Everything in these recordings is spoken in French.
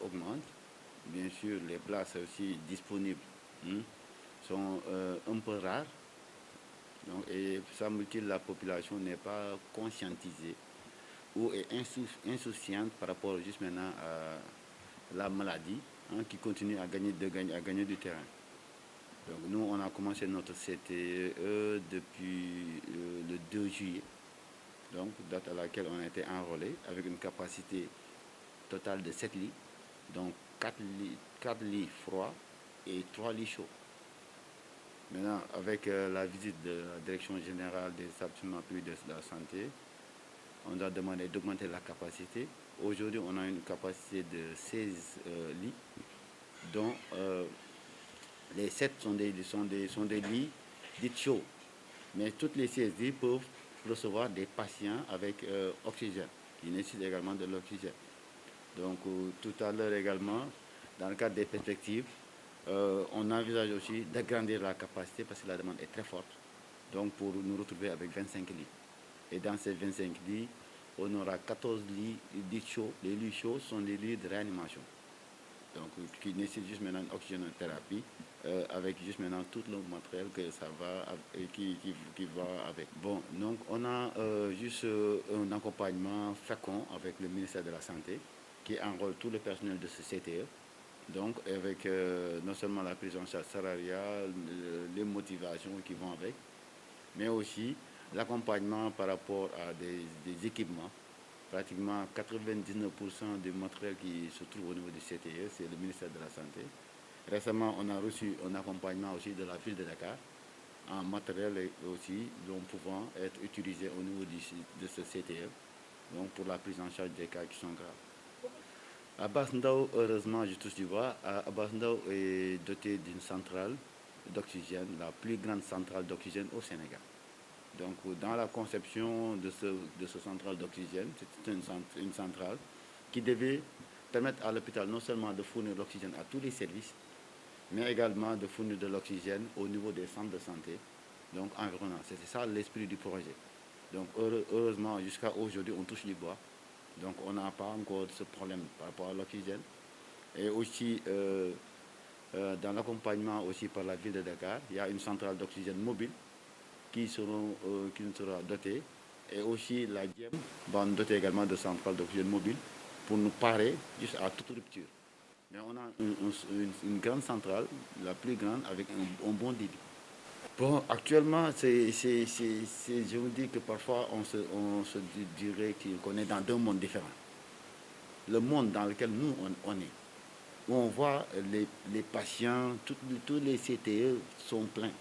augmente. Bien sûr, les places aussi disponibles sont un peu rares. Donc, et semble-t-il, la population n'est pas conscientisée ou est insouciante par rapport juste maintenant à la maladie qui continue à gagner du terrain. Donc nous, on a commencé notre CTE depuis le 2 juillet, donc date à laquelle on a été enrôlé avec une capacité totale de 7 lits, donc 4 lits froids et 3 lits chauds. Maintenant, avec la visite de la Direction générale des établissements publics de la santé, on a demandé d'augmenter la capacité. Aujourd'hui, on a une capacité de 16 lits, dont les 7 sont des lits dits chauds. Mais toutes les 16 lits peuvent recevoir des patients avec oxygène, qui nécessitent également de l'oxygène. Donc tout à l'heure également, dans le cadre des perspectives, on envisage aussi d'agrandir la capacité parce que la demande est très forte. Donc pour nous retrouver avec 25 lits. Et dans ces 25 lits, on aura 14 lits dits chauds. Les lits chauds sont des lits de réanimation. Donc qui nécessitent juste maintenant une oxygénothérapie avec juste maintenant tout le matériel que ça va qui va avec. Bon, donc on a juste un accompagnement fécond avec le ministère de la Santé qui enrôle tout le personnel de ce CTE. Donc avec non seulement la prise en charge salariale, les motivations qui vont avec, mais aussi l'accompagnement par rapport à des équipements. Pratiquement 99% du matériel qui se trouve au niveau du CTE, c'est le ministère de la Santé. Récemment, on a reçu un accompagnement aussi de la ville de Dakar en matériel aussi, donc pouvant être utilisé au niveau de ce CTE, donc pour la prise en charge des cas qui sont graves. Abass Ndao, heureusement, je touche du bois, Abass Ndao est doté d'une centrale d'oxygène, la plus grande centrale d'oxygène au Sénégal. Donc, dans la conception de ce central d'oxygène, c'est une centrale qui devait permettre à l'hôpital non seulement de fournir l'oxygène à tous les services, mais également de fournir de l'oxygène au niveau des centres de santé, donc environnants. C'est ça l'esprit du projet. Donc, heureusement, jusqu'à aujourd'hui, on touche du bois. Donc, on n'a pas encore ce problème par rapport à l'oxygène. Et aussi, dans l'accompagnement aussi par la ville de Dakar, il y a une centrale d'oxygène mobile qui nous sera dotée. Et aussi la GEM va nous doter également de centrales d'oxygène mobile pour nous parer juste à toute rupture. Mais on a une grande centrale, la plus grande, avec un bon débit. Bon, actuellement, je vous dis que parfois on se dirait qu'on est dans deux mondes différents. Le monde dans lequel nous on est, où on voit les patients, tous les CTE sont pleins.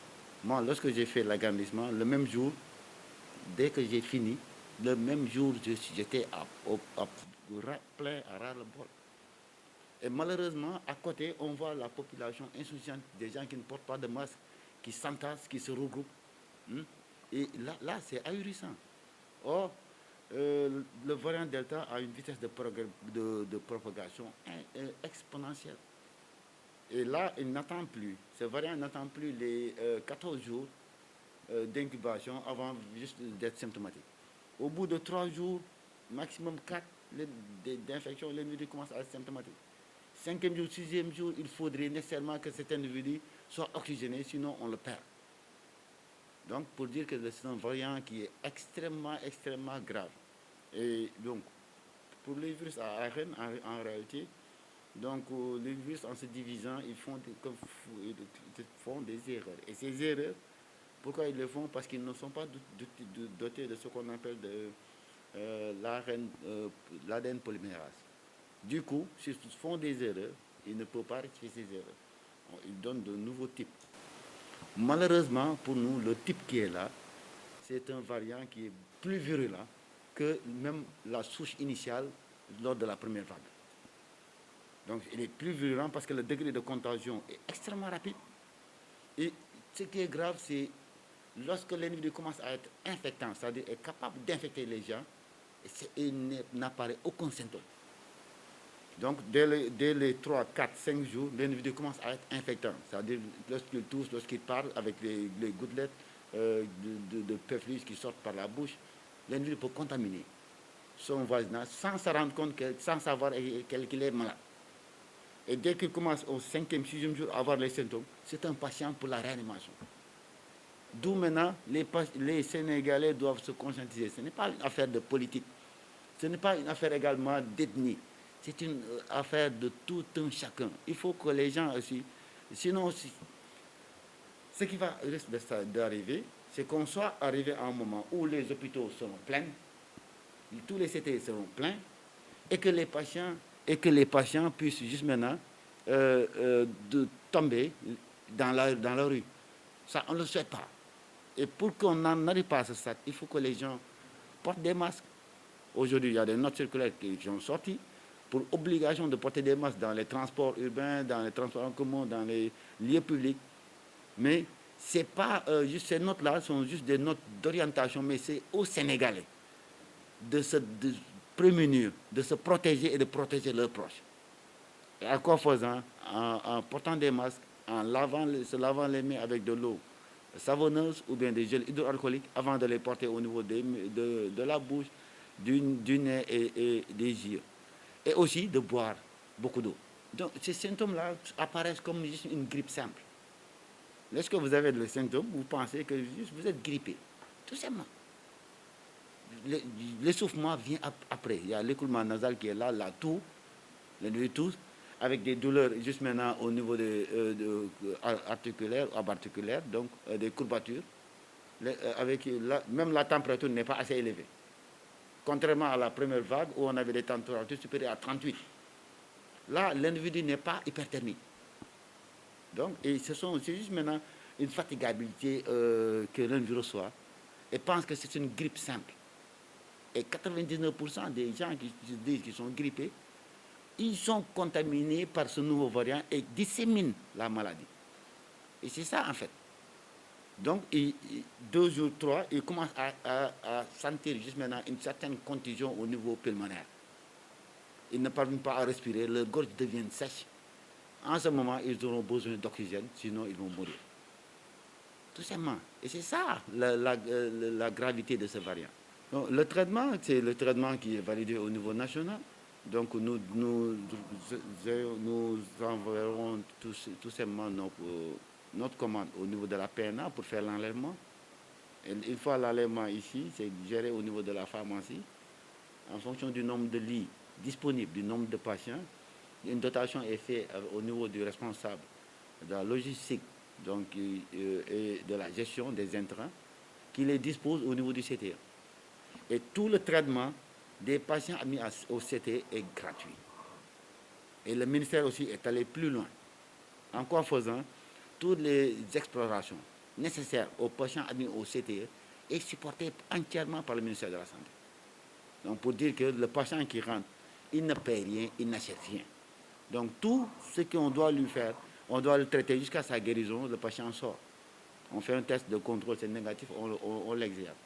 Moi, lorsque j'ai fait l'agrandissement, le même jour, dès que j'ai fini, le même jour, j'étais plein à ras le bol. Et malheureusement, à côté, on voit la population insouciante, des gens qui ne portent pas de masque, qui s'entassent, qui se regroupent. Et là c'est ahurissant. Or, le variant Delta a une vitesse de propagation exponentielle. Et là, il n'attend plus, ce variant n'attend plus les 14 jours d'incubation avant juste d'être symptomatique. Au bout de 3 jours, maximum 4 d'infection, l'individu commence à être symptomatique. 5e jour, 6e jour, il faudrait nécessairement que cet individu soit oxygéné, sinon on le perd. Donc, pour dire que c'est un variant qui est extrêmement grave. Et donc, pour les virus à ARN, en réalité, donc les virus en se divisant, ils font des erreurs. Et ces erreurs, pourquoi ils le font? Parce qu'ils ne sont pas dotés de ce qu'on appelle l'ADN polymérase. Du coup, s'ils font des erreurs, ils ne peuvent pas rectifier ces erreurs. Ils donnent de nouveaux types. Malheureusement, pour nous, le type qui est là, c'est un variant qui est plus virulent que même la souche initiale lors de la première vague. Donc, il est plus virulent parce que le degré de contagion est extrêmement rapide. Et ce qui est grave, c'est lorsque l'individu commence à être infectant, c'est-à-dire est capable d'infecter les gens, et n'apparaît aucun symptôme. Donc, dès les 3, 4, 5 jours, l'individu commence à être infectant. C'est-à-dire lorsqu'il tousse, lorsqu'il parle avec les gouttelettes de perfluence qui sortent par la bouche, l'individu peut contaminer son voisinage sans se rendre compte, sans savoir qu'il est malade. Et dès qu'il commence au 5e, 6e jour à avoir les symptômes, c'est un patient pour la réanimation. D'où maintenant, les Sénégalais doivent se conscientiser. Ce n'est pas une affaire de politique. Ce n'est pas une affaire également d'ethnie. C'est une affaire de tout un chacun. Il faut que les gens aussi... Sinon, ce qui va risque d'arriver, c'est qu'on soit arrivé à un moment où les hôpitaux seront pleins, tous les CT seront pleins, et que les patients puissent juste maintenant de tomber dans la rue. Ça, on ne le souhaite pas. Et pour qu'on n'en arrive pas à ce stade, il faut que les gens portent des masques. Aujourd'hui, il y a des notes circulaires qui sont sorties pour obligation de porter des masques dans les transports urbains, dans les transports en commun, dans les lieux publics. Mais c'est pas juste ces notes-là sont juste des notes d'orientation, mais c'est aux Sénégalais de se prémunir, de se protéger et de protéger leurs proches. Et à quoi faisant? En portant des masques, en se lavant les mains avec de l'eau savonneuse ou bien des gels hydroalcooliques avant de les porter au niveau de la bouche, du nez et des yeux. Et aussi de boire beaucoup d'eau. Donc ces symptômes-là apparaissent comme juste une grippe simple. Lorsque vous avez les symptômes, vous pensez que juste vous êtes grippé. Tout simplement. L'essoufflement vient après. Il y a l'écoulement nasal qui est là, la toux, avec des douleurs juste maintenant au niveau articulaires, abarticulaires, donc des courbatures. Même la température n'est pas assez élevée. Contrairement à la première vague où on avait des températures supérieures à 38. Là, l'individu n'est pas hyperthermique. Donc, c'est juste maintenant une fatigabilité que l'individu reçoit et pense que c'est une grippe simple. Et 99% des gens qui disent qu'ils sont grippés, ils sont contaminés par ce nouveau variant et disséminent la maladie. Et c'est ça en fait. Donc, 2 jours, 3, ils commencent à sentir juste maintenant une certaine contusion au niveau pulmonaire. Ils ne parviennent pas à respirer, leur gorge devient sèche. En ce moment, ils auront besoin d'oxygène, sinon ils vont mourir. Tout simplement. Et c'est ça la gravité de ce variant. Donc, le traitement, c'est le traitement qui est validé au niveau national. Donc nous enverrons tout simplement notre commande au niveau de la PNA pour faire l'enlèvement. Et une fois l'enlèvement ici, c'est géré au niveau de la pharmacie en fonction du nombre de lits disponibles, du nombre de patients. Une dotation est faite au niveau du responsable de la logistique donc, et de la gestion des intrants qui les dispose au niveau du CTE. Et tout le traitement des patients admis au CTE est gratuit. Et le ministère aussi est allé plus loin. En quoi faisant, toutes les explorations nécessaires aux patients admis au CTE est supportée entièrement par le ministère de la Santé. Donc pour dire que le patient qui rentre, il ne paie rien, il n'achète rien. Donc tout ce qu'on doit lui faire, on doit le traiter jusqu'à sa guérison, le patient sort. On fait un test de contrôle, c'est négatif, on l'exerce.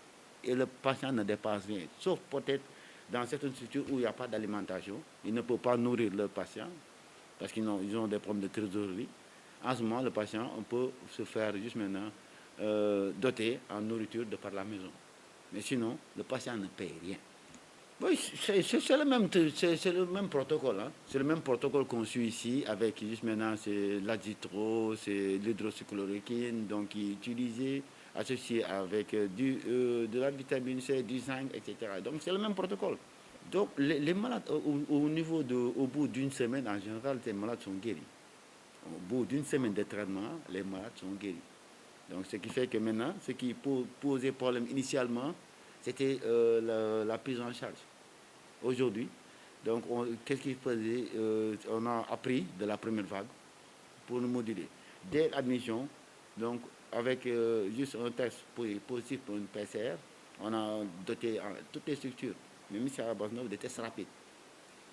Et le patient ne dépense rien, sauf peut-être dans certaines structures où il n'y a pas d'alimentation, ils ne peuvent pas nourrir le patient parce qu'ils ont des problèmes de trésorerie. En ce moment, le patient, on peut se faire juste maintenant doter en nourriture de par la maison. Mais sinon, le patient ne paye rien. Oui, c'est le même protocole. Hein. C'est le même protocole qu'on suit ici avec juste maintenant, c'est l'azitro, c'est l'hydroxychloroquine, donc qui est utilisé, associé avec de la vitamine C, du zinc, etc. Donc c'est le même protocole. Donc les malades, au bout d'une semaine, en général, les malades sont guéris. Au bout d'une semaine de traitement, les malades sont guéris. Donc ce qui fait que maintenant, ce qui posait problème initialement, c'était la prise en charge. Aujourd'hui, donc qu'est-ce qu'il faisait? On a appris de la première vague pour nous moduler. Dès l'admission, donc avec juste un test positif pour une PCR, on a doté toutes les structures, même ici à Basnov, des tests rapides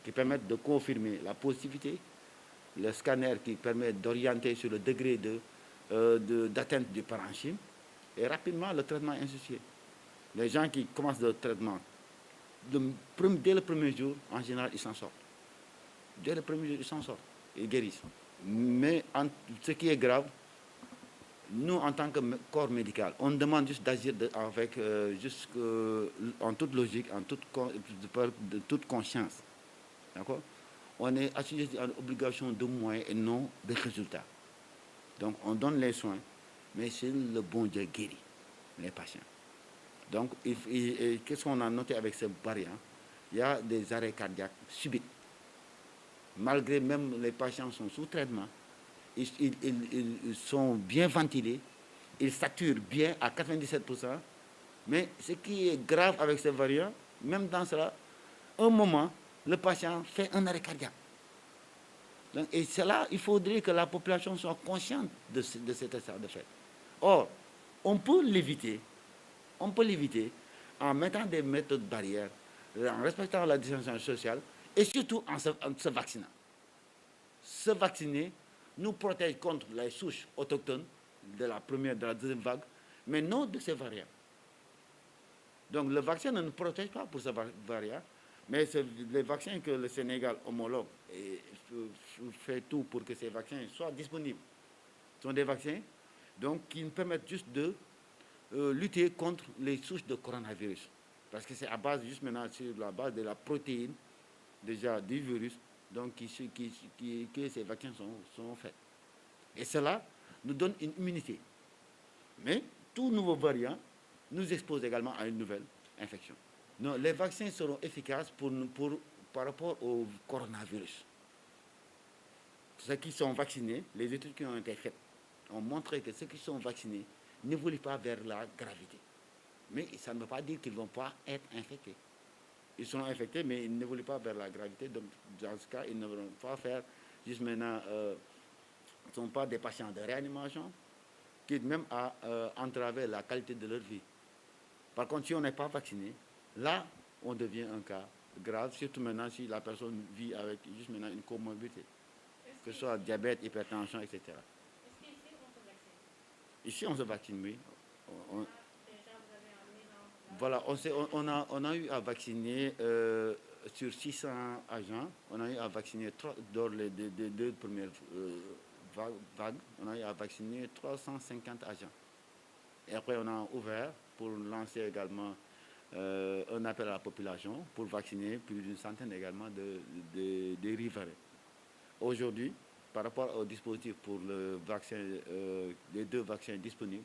qui permettent de confirmer la positivité, le scanner qui permet d'orienter sur le degré d'atteinte du parenchyme, et rapidement le traitement est initié. Les gens qui commencent le traitement, dès le premier jour, en général, ils s'en sortent. Dès le premier jour, ils s'en sortent, ils guérissent. Mais ce qui est grave, nous, en tant que corps médical, on demande juste d'agir en toute logique, de toute conscience. D'accord? on est assujetti à une obligation de moyens et non de résultats. Donc on donne les soins, mais c'est le bon Dieu guérit les patients. Donc qu'est-ce qu'on a noté avec ce variant? Il y a des arrêts cardiaques subits. Malgré même les patients sont sous traitement, ils sont bien ventilés, ils saturent bien à 97%, mais ce qui est grave avec ce variant, même dans cela, un moment, le patient fait un arrêt cardiaque. Donc, et cela, il faudrait que la population soit consciente de cet état de fait. Or, on peut l'éviter en mettant des méthodes barrières, en respectant la distanciation sociale et surtout en se vaccinant. Se vacciner nous protège contre les souches autochtones de la première, de la deuxième vague, mais non de ces variants. Donc le vaccin ne nous protège pas pour ces variants, mais c'est les vaccins que le Sénégal homologue et fait tout pour que ces vaccins soient disponibles. Ce sont des vaccins donc, qui nous permettent juste de lutter contre les souches de coronavirus. Parce que c'est à base, juste maintenant, sur la base de la protéine déjà du virus, donc que ces vaccins sont faits. Et cela nous donne une immunité. Mais tout nouveau variant nous expose également à une nouvelle infection. Non, les vaccins seront efficaces par rapport au coronavirus. Ceux qui sont vaccinés, les études qui ont été faites ont montré que ceux qui sont vaccinés n'évoluent pas vers la gravité. Mais ça ne veut pas dire qu'ils ne vont pas être infectés. Ils sont infectés, mais ils n'évoluent pas vers la gravité. Donc, dans ce cas, ils ne vont pas faire, juste maintenant, ne sont pas des patients de réanimation, qui même à entraver la qualité de leur vie. Par contre, si on n'est pas vacciné, là, on devient un cas grave, surtout maintenant si la personne vit avec juste maintenant une comorbidité, que ce soit diabète, hypertension, etc. Est-ce qu'ici, on se vaccine? Ici, on se vaccine, oui. Déjà, vous avez un Voilà, on a eu à vacciner sur 600 agents, on a eu à vacciner dans les deux premières vagues, on a eu à vacciner 350 agents. Et après, on a ouvert pour lancer également un appel à la population pour vacciner plus d'une centaine également de riverains. Aujourd'hui, par rapport au dispositif pour le vaccin, les deux vaccins disponibles,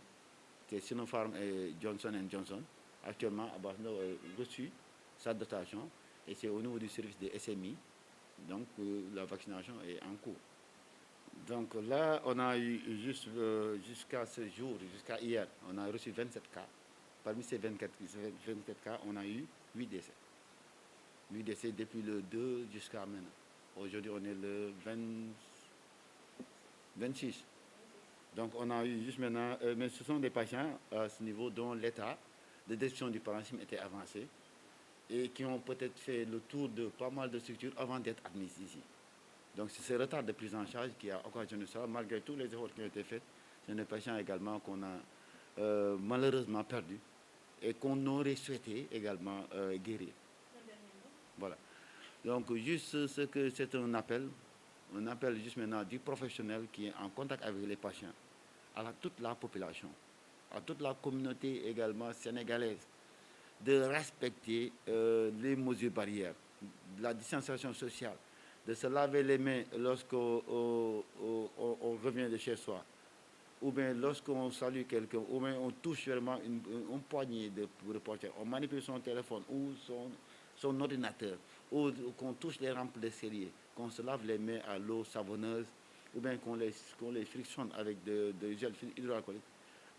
c'est Sinopharm et Johnson Johnson. Actuellement, Abasno a reçu sa dotation et c'est au niveau du service des SMI. Donc, la vaccination est en cours. Donc là, on a eu jusqu'à ce jour, jusqu'à hier, on a reçu 27 cas. Parmi ces 24 cas, on a eu 8 décès. 8 décès depuis le 2 jusqu'à maintenant. Aujourd'hui, on est le 26. Donc on a eu juste maintenant, mais ce sont des patients à ce niveau dont l'état de détection du parenchyme était avancé et qui ont peut-être fait le tour de pas mal de structures avant d'être admis ici. Donc c'est ce retard de prise en charge qui a occasionné ça, malgré tous les efforts qui ont été faits. C'est des patients également qu'on a malheureusement perdus et qu'on aurait souhaité également guérir. Voilà. Donc juste ce que c'est un appel juste maintenant du professionnel qui est en contact avec les patients, à toute la population, à toute la communauté également sénégalaise, de respecter les mesures barrières, la distanciation sociale, de se laver les mains lorsqu'on on revient de chez soi, ou bien lorsqu'on salue quelqu'un, ou bien on touche vraiment une poignée de reporter, on manipule son téléphone ou son ordinateur, ou qu'on touche les rampes d'escalier, qu'on se lave les mains à l'eau savonneuse, ou bien qu'on les frictionne avec de gel hydroalcoolique,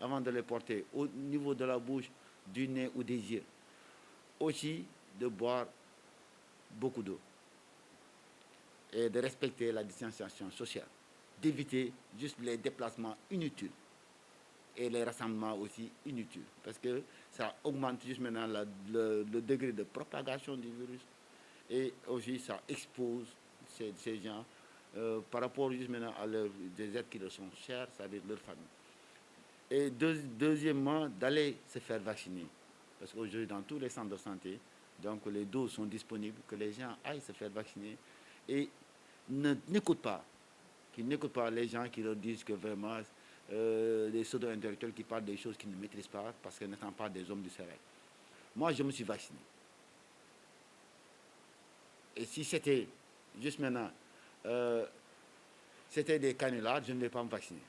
avant de les porter au niveau de la bouche, du nez ou des yeux. Aussi, de boire beaucoup d'eau et de respecter la distanciation sociale, d'éviter juste les déplacements inutiles et les rassemblements aussi inutiles, parce que ça augmente juste maintenant le degré de propagation du virus et aussi ça expose ces gens par rapport juste maintenant à des êtres qui leur sont chers, c'est-à-dire leur famille. Et deuxièmement, d'aller se faire vacciner, parce qu'aujourd'hui dans tous les centres de santé, donc les doses sont disponibles, que les gens aillent se faire vacciner et n'écoutent pas les gens qui leur disent que vraiment les pseudo-intellectuels qui parlent des choses qu'ils ne maîtrisent pas parce qu'ils n'étant pas des hommes du sérail. Moi, je me suis vacciné. Et si c'était juste maintenant, c'était des canulars, je ne vais pas me vacciner.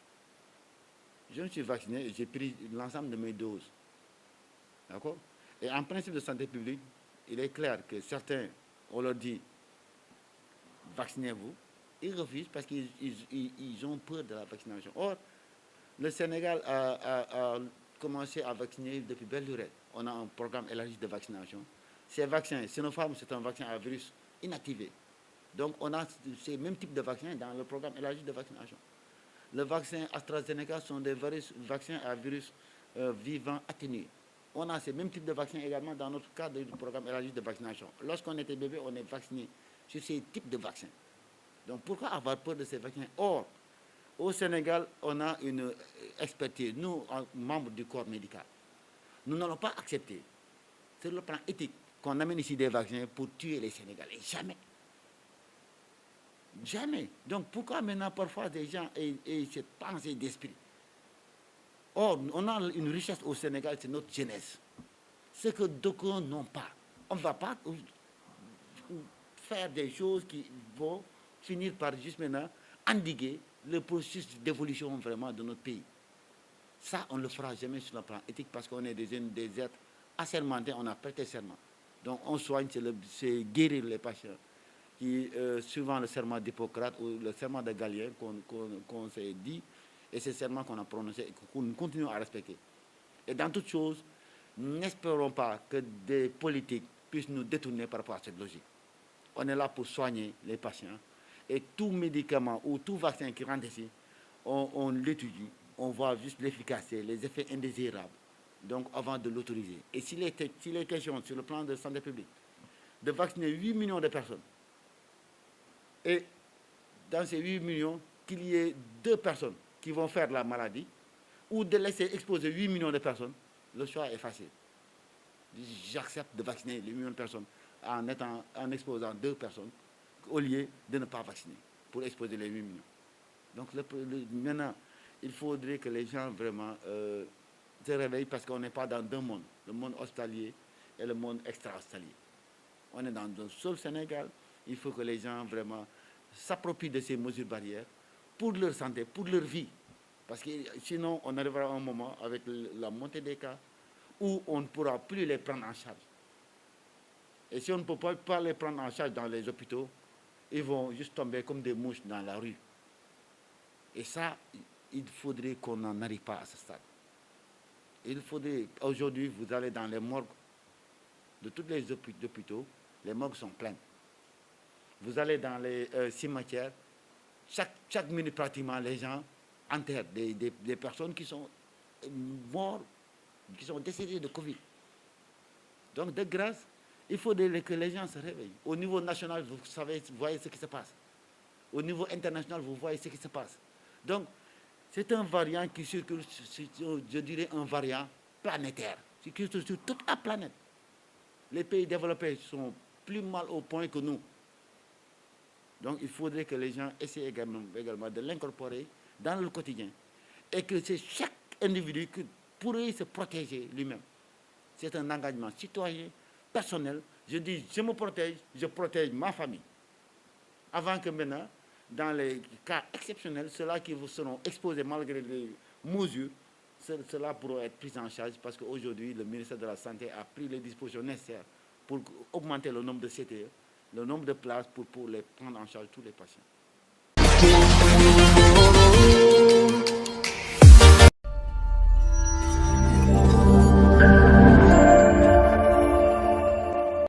Je me suis vacciné, j'ai pris l'ensemble de mes doses. D'accord? Et en principe de santé publique, il est clair que certains, on leur dit, vaccinez-vous. Ils refusent parce qu'ils ont peur de la vaccination. Or, le Sénégal a commencé à vacciner depuis belle lurette. On a un programme élargi de vaccination. Ces vaccins, Sinopharm, c'est un vaccin à virus inactivé. Donc, on a ces mêmes types de vaccins dans le programme élargi de vaccination. Le vaccin AstraZeneca sont des vaccins à virus vivant atténué. On a ces mêmes types de vaccins également dans notre cadre du programme élargi de vaccination. Lorsqu'on était bébé, on est vacciné sur ces types de vaccins. Donc, pourquoi avoir peur de ces vaccins? Or, au Sénégal, on a une expertise. Nous, membres du corps médical, nous n'allons pas accepter, sur le plan éthique, qu'on amène ici des vaccins pour tuer les Sénégalais. Jamais. Jamais. Donc, pourquoi maintenant, parfois, des gens aient cette pensée d'esprit? Or, on a une richesse au Sénégal, c'est notre jeunesse. Ce que d'aucuns n'ont pas. On ne va pas faire des choses qui vont finir par juste maintenant endiguer le processus d'évolution vraiment de notre pays. Ça, on ne le fera jamais sur le plan éthique parce qu'on est des êtres assermentés, on a prêté serment. Donc on soigne, c'est guérir les patients qui, suivant le serment d'Hippocrate ou le serment de Galien qu'on s'est dit, et c'est le serment qu'on a prononcé et qu'on continue à respecter. Et dans toute chose, n'espérons pas que des politiques puissent nous détourner par rapport à cette logique. On est là pour soigner les patients. Et tout médicament ou tout vaccin qui rentre ici, on l'étudie, on voit juste l'efficacité, les effets indésirables, donc avant de l'autoriser. Et s'il est question sur le plan de santé publique de vacciner 8 millions de personnes, et dans ces 8 millions, qu'il y ait 2 personnes qui vont faire la maladie, ou de laisser exposer 8 millions de personnes, le choix est facile. J'accepte de vacciner les 8 millions de personnes en exposant 2 personnes, au lieu de ne pas vacciner, pour exposer les 8 millions. Donc maintenant, il faudrait que les gens vraiment se réveillent parce qu'on n'est pas dans deux mondes, le monde hospitalier et le monde extra-hospitalier. On est dans un seul Sénégal, il faut que les gens vraiment s'approprient de ces mesures barrières pour leur santé, pour leur vie. Parce que sinon, on arrivera à un moment avec la montée des cas où on ne pourra plus les prendre en charge. Et si on ne peut pas les prendre en charge dans les hôpitaux, ils vont juste tomber comme des mouches dans la rue. Et ça, il faudrait qu'on n'en arrive pas à ce stade. Il faudrait, aujourd'hui, vous allez dans les morgues de tous les hôpitaux, les morgues sont pleines. Vous allez dans les cimetières, chaque minute pratiquement, les gens enterrent des personnes qui sont mortes, qui sont décédées de Covid. Donc, de grâce, il faudrait que les gens se réveillent. Au niveau national, vous voyez ce qui se passe. Au niveau international, vous voyez ce qui se passe. Donc, c'est un variant qui circule, je dirais un variant planétaire, qui circule sur toute la planète. Les pays développés sont plus mal au point que nous. Donc, il faudrait que les gens essaient également de l'incorporer dans le quotidien. Et que c'est chaque individu qui pourrait se protéger lui-même. C'est un engagement citoyen, personnel. Je dis, je me protège, je protège ma famille. Avant que maintenant, dans les cas exceptionnels, ceux-là qui vous seront exposés malgré les mesures, cela pourra être pris en charge parce qu'aujourd'hui, le ministère de la Santé a pris les dispositions nécessaires pour augmenter le nombre de CTE, le nombre de places pour les prendre en charge tous les patients.